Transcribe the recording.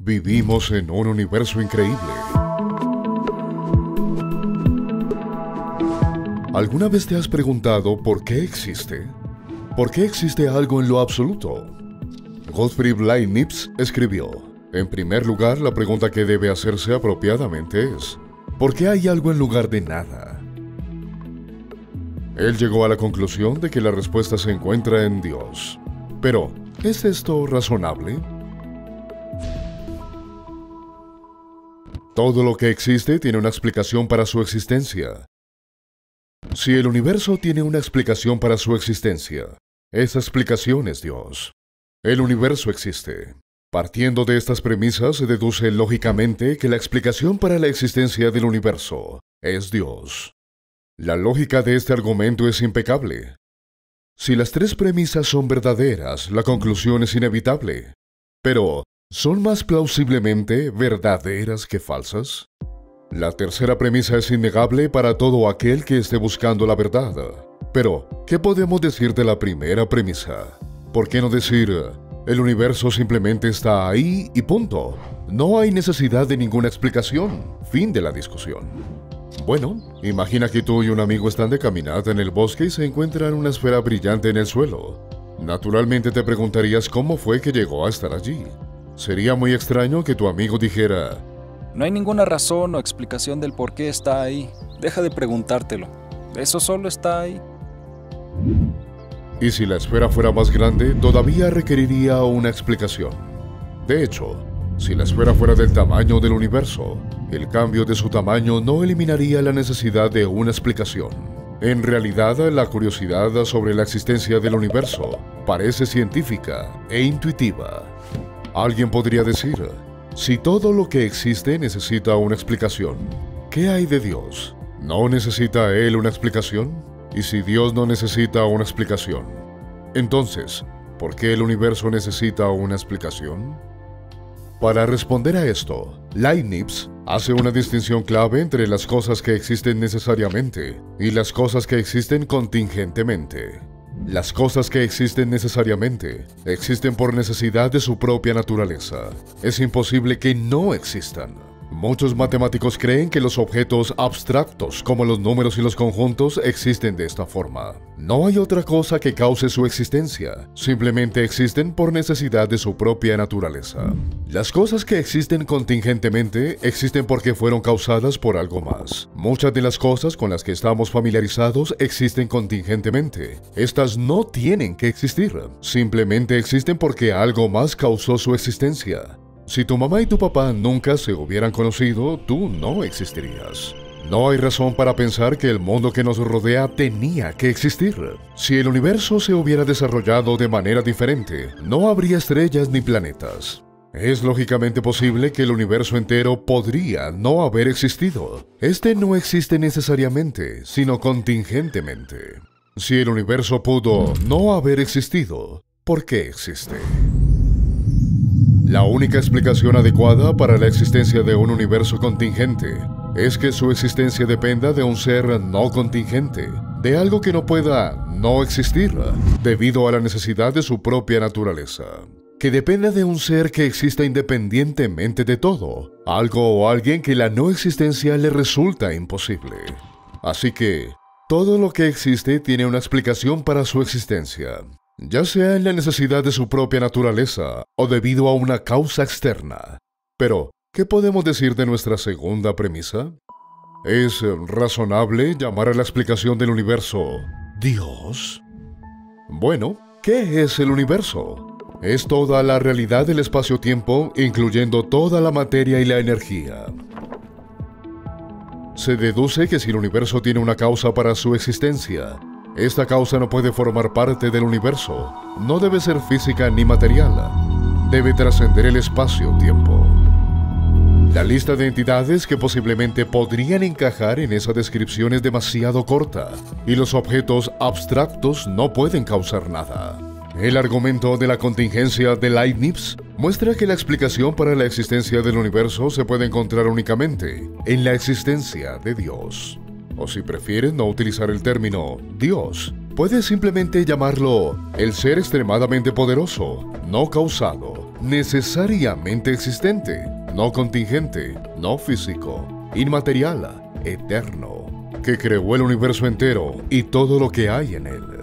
Vivimos en un universo increíble. ¿Alguna vez te has preguntado por qué existe? ¿Por qué existe algo en lo absoluto? Gottfried Leibniz escribió: en primer lugar, la pregunta que debe hacerse apropiadamente es: ¿por qué hay algo en lugar de nada? Él llegó a la conclusión de que la respuesta se encuentra en Dios. Pero, ¿es esto razonable? Todo lo que existe tiene una explicación para su existencia. Si el universo tiene una explicación para su existencia, esa explicación es Dios. El universo existe. Partiendo de estas premisas, se deduce lógicamente que la explicación para la existencia del universo es Dios. La lógica de este argumento es impecable. Si las tres premisas son verdaderas, la conclusión es inevitable. Pero, ¿son más plausiblemente verdaderas que falsas? La tercera premisa es innegable para todo aquel que esté buscando la verdad. Pero, ¿qué podemos decir de la primera premisa? ¿Por qué no decir: el universo simplemente está ahí y punto? No hay necesidad de ninguna explicación. Fin de la discusión. Bueno, imagina que tú y un amigo están de caminata en el bosque y se encuentran una esfera brillante en el suelo. Naturalmente te preguntarías cómo fue que llegó a estar allí. Sería muy extraño que tu amigo dijera: no hay ninguna razón o explicación del por qué está ahí. Deja de preguntártelo. Eso solo está ahí. Y si la esfera fuera más grande, todavía requeriría una explicación. De hecho, si la esfera fuera del tamaño del universo, el cambio de su tamaño no eliminaría la necesidad de una explicación. En realidad, la curiosidad sobre la existencia del universo parece científica e intuitiva. Alguien podría decir: si todo lo que existe necesita una explicación, ¿qué hay de Dios? ¿No necesita Él una explicación? Y si Dios no necesita una explicación, entonces, ¿por qué el universo necesita una explicación? Para responder a esto, Leibniz hace una distinción clave entre las cosas que existen necesariamente y las cosas que existen contingentemente. Las cosas que existen necesariamente existen por necesidad de su propia naturaleza. Es imposible que no existan. Muchos matemáticos creen que los objetos abstractos, como los números y los conjuntos, existen de esta forma. No hay otra cosa que cause su existencia, simplemente existen por necesidad de su propia naturaleza. Las cosas que existen contingentemente existen porque fueron causadas por algo más. Muchas de las cosas con las que estamos familiarizados existen contingentemente. Estas no tienen que existir, simplemente existen porque algo más causó su existencia. Si tu mamá y tu papá nunca se hubieran conocido, tú no existirías. No hay razón para pensar que el mundo que nos rodea tenía que existir. Si el universo se hubiera desarrollado de manera diferente, no habría estrellas ni planetas. Es lógicamente posible que el universo entero podría no haber existido. Este no existe necesariamente, sino contingentemente. Si el universo pudo no haber existido, ¿por qué existe? La única explicación adecuada para la existencia de un universo contingente es que su existencia dependa de un ser no contingente, de algo que no pueda no existir, debido a la necesidad de su propia naturaleza. Que dependa de un ser que exista independientemente de todo, algo o alguien que la no existencia le resulta imposible. Así que, todo lo que existe tiene una explicación para su existencia, ya sea en la necesidad de su propia naturaleza o debido a una causa externa. Pero, ¿qué podemos decir de nuestra segunda premisa? ¿Es razonable llamar a la explicación del universo Dios? Bueno, ¿qué es el universo? Es toda la realidad del espacio-tiempo, incluyendo toda la materia y la energía. Se deduce que si el universo tiene una causa para su existencia, esta causa no puede formar parte del universo, no debe ser física ni material, debe trascender el espacio-tiempo. La lista de entidades que posiblemente podrían encajar en esa descripción es demasiado corta, y los objetos abstractos no pueden causar nada. El argumento de la contingencia de Leibniz muestra que la explicación para la existencia del universo se puede encontrar únicamente en la existencia de Dios. O si prefieres no utilizar el término Dios, puedes simplemente llamarlo el ser extremadamente poderoso, no causado, necesariamente existente, no contingente, no físico, inmaterial, eterno, que creó el universo entero y todo lo que hay en él.